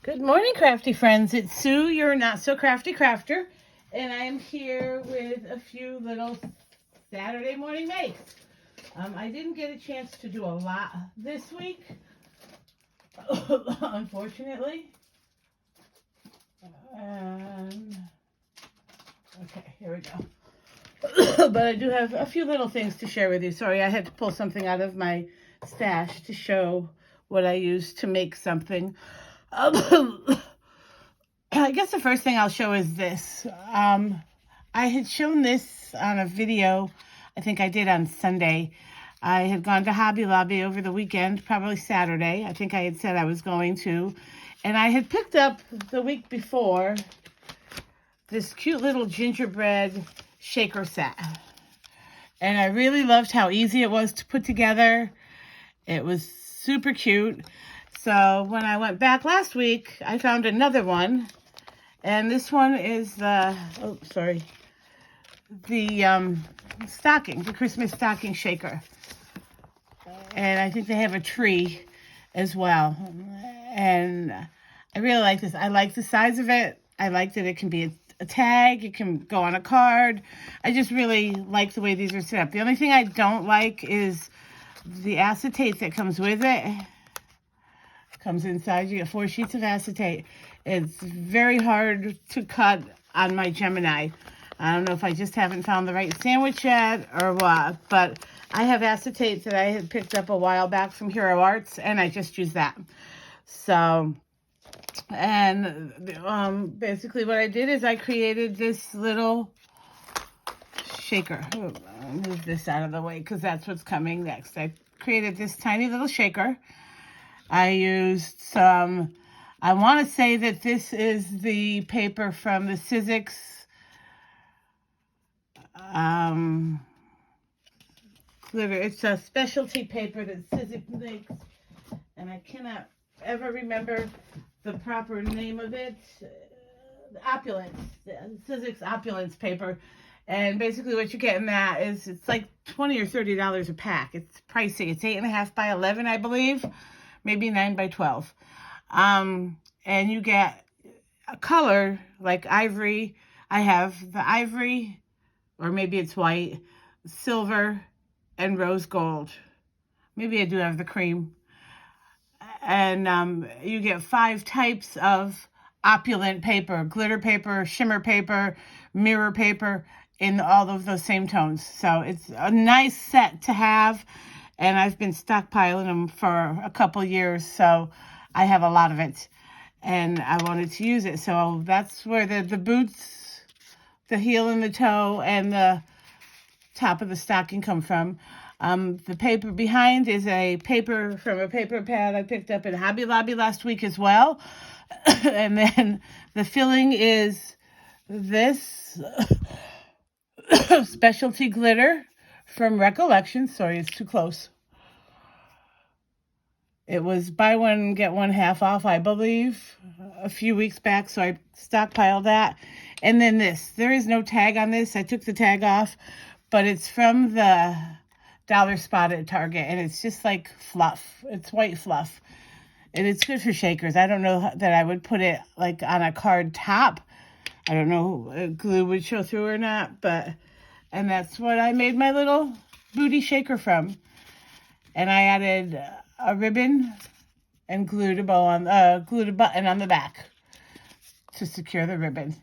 Good morning, crafty friends. It's Sue, your not so crafty crafter, and I am here with a few little Saturday morning makes. I didn't get a chance to do a lot this week, unfortunately. Okay, here we go. But I do have a few little things to share with you. Sorry, I had to pull something out of my stash to show what I used to make something. I guess the first thing I'll show is this. I had shown this on a video, I think I did on Sunday. I had gone to Hobby Lobby over the weekend, probably Saturday. I think I had said I was going to. And I had picked up the week before this cute little gingerbread shaker set. And I really loved how easy it was to put together. It was super cute. So when I went back last week, I found another one. And this one is the stocking, the Christmas stocking shaker. And I think they have a tree as well. And I really like this. I like the size of it. I like that it can be a tag. It can go on a card. I just really like the way these are set up. The only thing I don't like is the acetate that comes with it. Comes inside. You get 4 sheets of acetate. It's very hard to cut on my Gemini. I don't know if I just haven't found the right sandwich yet or what, but I have acetate that I had picked up a while back from Hero Arts, and I just use that. So, and basically what I did is I created this little shaker. I'll move this out of the way because that's what's coming next. I created this tiny little shaker. I used some, I want to say that this is the paper from the Sizzix glitter. It's a specialty paper that Sizzix makes, and I cannot ever remember the proper name of it. Opulence, Sizzix Opulence paper. And basically what you get in that is it's like $20 or $30 a pack. It's pricey. It's 8.5 by 11, I believe. Maybe 9 by 12. And you get a color like ivory. I have the ivory, or maybe it's white, silver, and rose gold. Maybe I do have the cream. And you get 5 types of opulent paper, glitter paper, shimmer paper, mirror paper, in all of those same tones. So it's a nice set to have. And I've been stockpiling them for a couple years, so I have a lot of it. And I wanted to use it. So that's where the boots, the heel and the toe, and the top of the stocking come from. The paper behind is a paper from a paper pad I picked up at Hobby Lobby last week as well. And then the filling is this specialty glitter from Recollection. Sorry, it's too close. It was buy one, get one half off, I believe, a few weeks back. So I stockpiled that. And then this. There is no tag on this. I took the tag off. But it's from the Dollar Spot at Target. And it's just like fluff. It's white fluff. And it's good for shakers. I don't know that I would put it like on a card top. I don't know if glue would show through or not. And that's what I made my little booty shaker from. And I added a ribbon and glued a button on the back to secure the ribbon.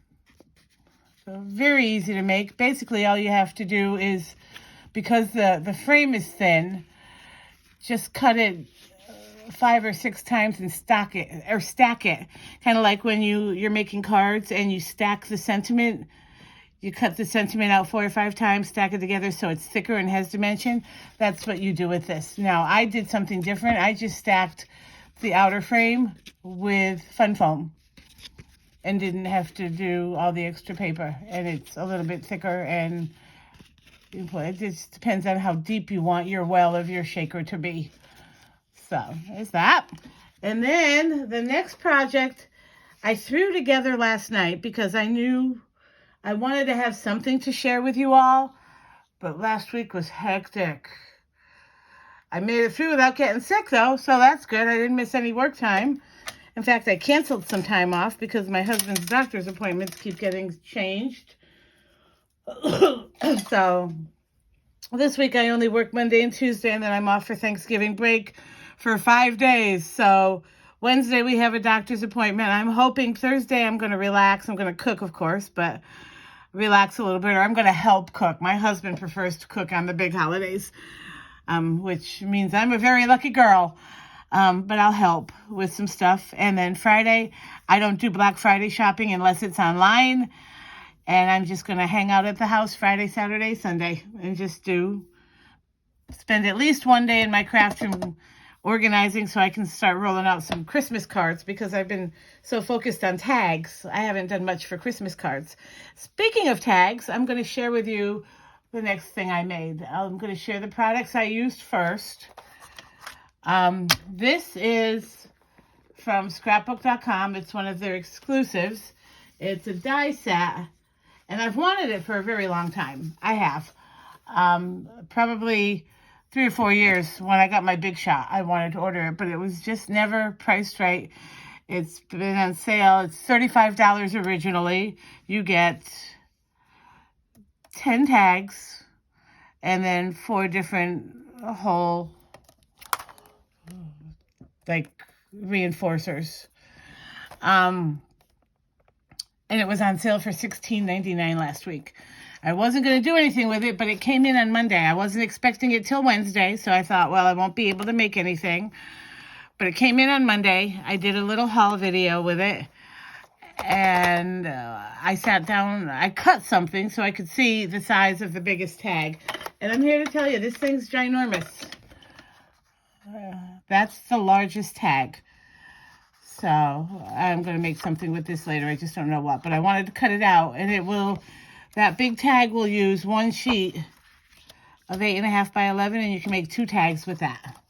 So very easy to make. Basically, all you have to do is, because the frame is thin, just cut it 5 or 6 times and stack it. Kind of like when you're making cards and you stack the sentiment. You cut the sentiment out 4 or 5 times, stack it together so it's thicker and has dimension. That's what you do with this. Now, I did something different. I just stacked the outer frame with fun foam and didn't have to do all the extra paper. And it's a little bit thicker, and it just depends on how deep you want your well of your shaker to be. So, there's that. And then the next project I threw together last night because I knew I wanted to have something to share with you all, but last week was hectic. I made it through without getting sick, though, so that's good. I didn't miss any work time. In fact, I canceled some time off because my husband's doctor's appointments keep getting changed. So this week I only work Monday and Tuesday, and then I'm off for Thanksgiving break for 5 days. So Wednesday we have a doctor's appointment. I'm hoping Thursday I'm going to relax. I'm going to cook, of course, but relax a little bit, or I'm going to help cook. My husband prefers to cook on the big holidays, which means I'm a very lucky girl. But I'll help with some stuff. And then Friday, I don't do Black Friday shopping unless it's online. And I'm just going to hang out at the house Friday, Saturday, Sunday, and just spend at least one day in my craft room organizing so I can start rolling out some Christmas cards, because I've been so focused on tags. I haven't done much for Christmas cards. Speaking of tags, I'm going to share with you the next thing I made. I'm going to share the products I used first. This is from scrapbook.com. It's one of their exclusives. It's a die set, and I've wanted it for a very long time. I have. Probably 3 or 4 years when I got my big shot. I wanted to order it, but it was just never priced right. It's been on sale. It's $35 originally. You get 10 tags and then 4 different whole like reinforcers. And it was on sale for $16.99 last week. I wasn't going to do anything with it, but it came in on Monday. I wasn't expecting it till Wednesday, so I thought, well, I won't be able to make anything. But it came in on Monday. I did a little haul video with it, and I sat down. I cut something so I could see the size of the biggest tag. And I'm here to tell you, this thing's ginormous. That's the largest tag. So I'm going to make something with this later. I just don't know what. But I wanted to cut it out. And that big tag will use 1 sheet of 8.5 by 11. And you can make 2 tags with that.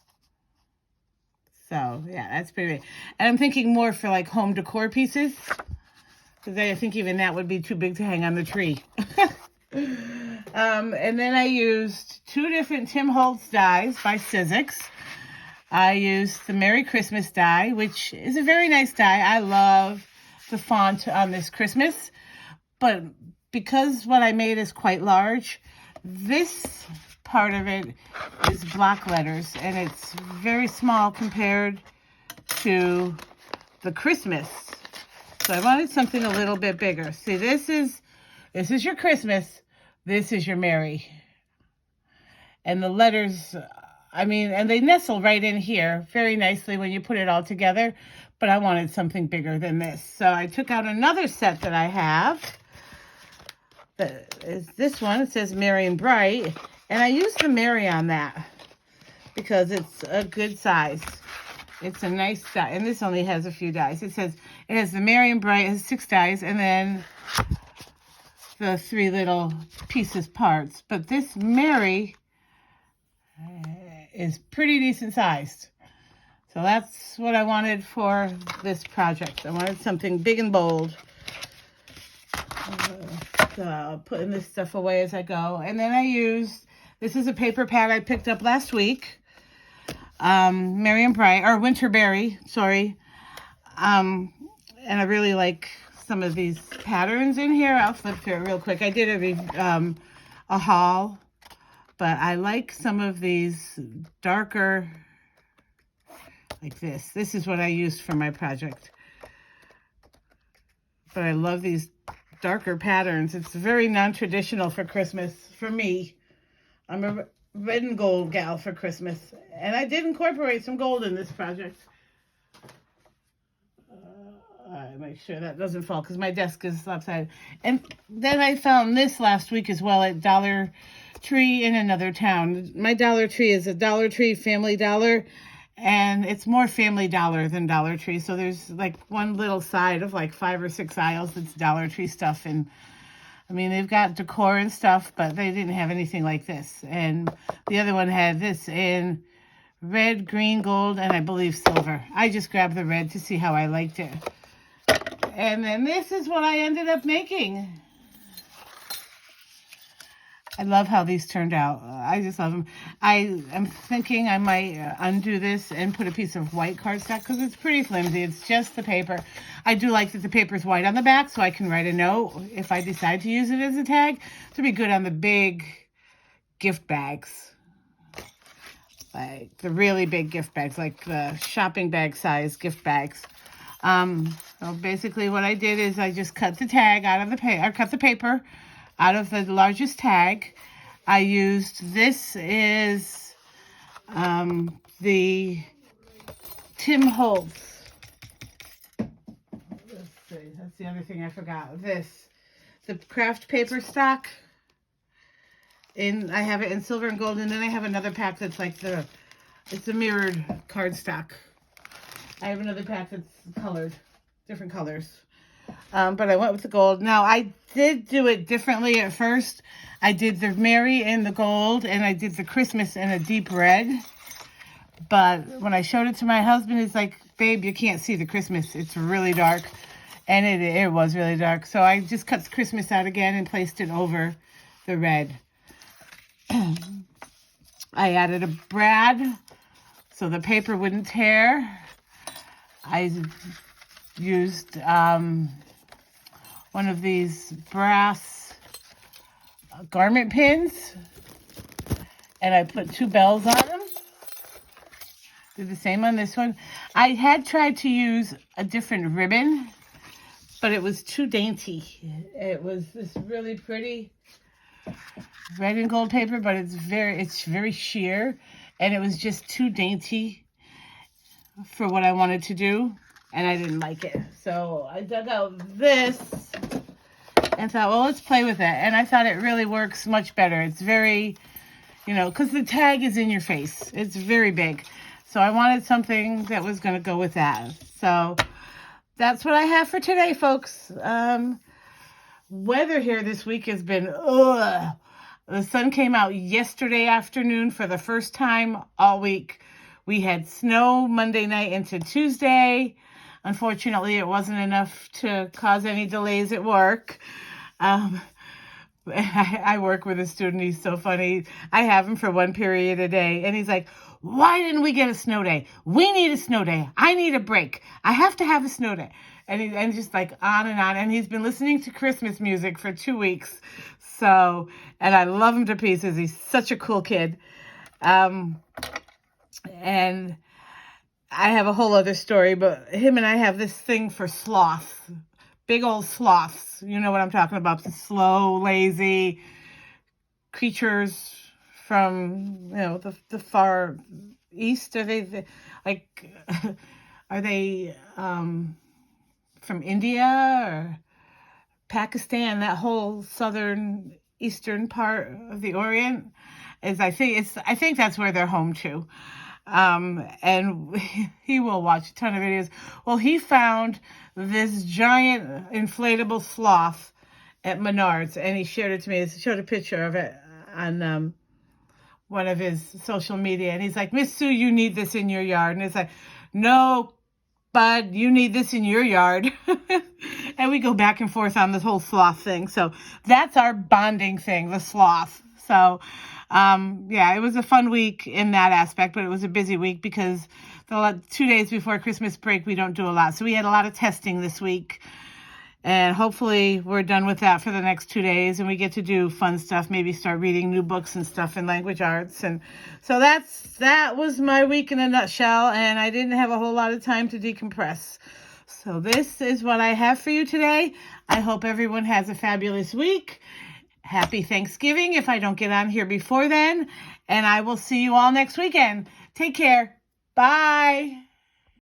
So, yeah, that's pretty big. And I'm thinking more for like home decor pieces. Because I think even that would be too big to hang on the tree. And then I used 2 different Tim Holtz dies by Sizzix. I used the Merry Christmas die, which is a very nice die. I love the font on this Christmas. But because what I made is quite large, this part of it is block letters. And it's very small compared to the Christmas. So I wanted something a little bit bigger. See, this is your Christmas. This is your Merry. And the letters, and they nestle right in here very nicely when you put it all together. But I wanted something bigger than this. So I took out another set that I have. That is this one. It says Merry and Bright. And I used the Merry on that because it's a good size. It's a nice die. And this only has a few dies. It has the Merry and Bright. It has 6 dies. And then the 3 little pieces parts. But this Merry is pretty decent sized. So that's what I wanted for this project. I wanted something big and bold. So putting this stuff away as I go. And then I used, this is a paper pad I picked up last week. Merry and Bright, or Winterberry, sorry. And I really like some of these patterns in here. I'll flip through it real quick. I did a haul. But I like some of these darker, like this. This is what I used for my project. But I love these darker patterns. It's very non-traditional for Christmas, for me. I'm a red and gold gal for Christmas. And I did incorporate some gold in this project. I make sure that doesn't fall because my desk is lopsided. And then I found this last week as well at Dollar Tree in another town. My Dollar Tree is a Dollar Tree Family Dollar, and it's more Family Dollar than Dollar Tree. So there's like one little side of like 5 or 6 aisles that's Dollar Tree stuff. And they've got decor and stuff, but they didn't have anything like this. And the other one had this in red, green, gold, and I believe silver. I just grabbed the red to see how I liked it. And then this is what I ended up making. I love how these turned out. I just love them. I am thinking I might undo this and put a piece of white cardstock because it's pretty flimsy. It's just the paper. I do like that the paper's white on the back so I can write a note if I decide to use it as a tag. To be good on the big gift bags. Like the really big gift bags, like the shopping bag size gift bags. So basically what I did is I just cut the tag out of the cut the paper out of the largest tag. I used, this is the Tim Holtz. Let's see, that's the other thing I forgot. The craft paper stock. I have it in silver and gold, and then I have another pack that's like it's a mirrored cardstock. I have another pack that's colored, different colors. But I went with the gold. Now, I did do it differently at first. I did the Mary in the gold, and I did the Christmas in a deep red. But when I showed it to my husband, he's like, babe, you can't see the Christmas. It's really dark. And it was really dark. So I just cut the Christmas out again and placed it over the red. I added a brad so the paper wouldn't tear. I used one of these brass garment pins, and I put 2 bells on them. Did the same on this one. I had tried to use a different ribbon, but it was too dainty. It was this really pretty red and gold paper, but it's very sheer, and it was just too dainty for what I wanted to do, and I didn't like it. So I dug out this and thought, well, let's play with it. And I thought it really works much better. It's very, because the tag is in your face. It's very big. So I wanted something that was going to go with that. So that's what I have for today, folks. Weather here this week has been, ugh. The sun came out yesterday afternoon for the first time all week. We had snow Monday night into Tuesday. Unfortunately, it wasn't enough to cause any delays at work. I work with a student. He's so funny. I have him for one period a day. And he's like, why didn't we get a snow day? We need a snow day. I need a break. I have to have a snow day. And just like on and on. And he's been listening to Christmas music for 2 weeks. So, and I love him to pieces. He's such a cool kid. And I have a whole other story, but him and I have this thing for sloths. Big old sloths. You know what I'm talking about. The slow, lazy creatures from, the far east. Are they from India or Pakistan? That whole southern eastern part of the Orient I think that's where they're home to. And he will watch a ton of videos. Well, he found this giant inflatable sloth at Menards, and he shared it to me. He showed a picture of it on one of his social media, and he's like, Miss Sue, you need this in your yard. And it's like, no, bud, you need this in your yard. And we go back and forth on this whole sloth thing. So that's our bonding thing, the sloth. So yeah, it was a fun week in that aspect, but it was a busy week because the 2 days before Christmas break, we don't do a lot. So we had a lot of testing this week, and hopefully we're done with that for the next 2 days, and we get to do fun stuff, maybe start reading new books and stuff in language arts. And so that was my week in a nutshell, and I didn't have a whole lot of time to decompress. So this is what I have for you today. I hope everyone has a fabulous week. Happy Thanksgiving if I don't get on here before then. And I will see you all next weekend. Take care. Bye.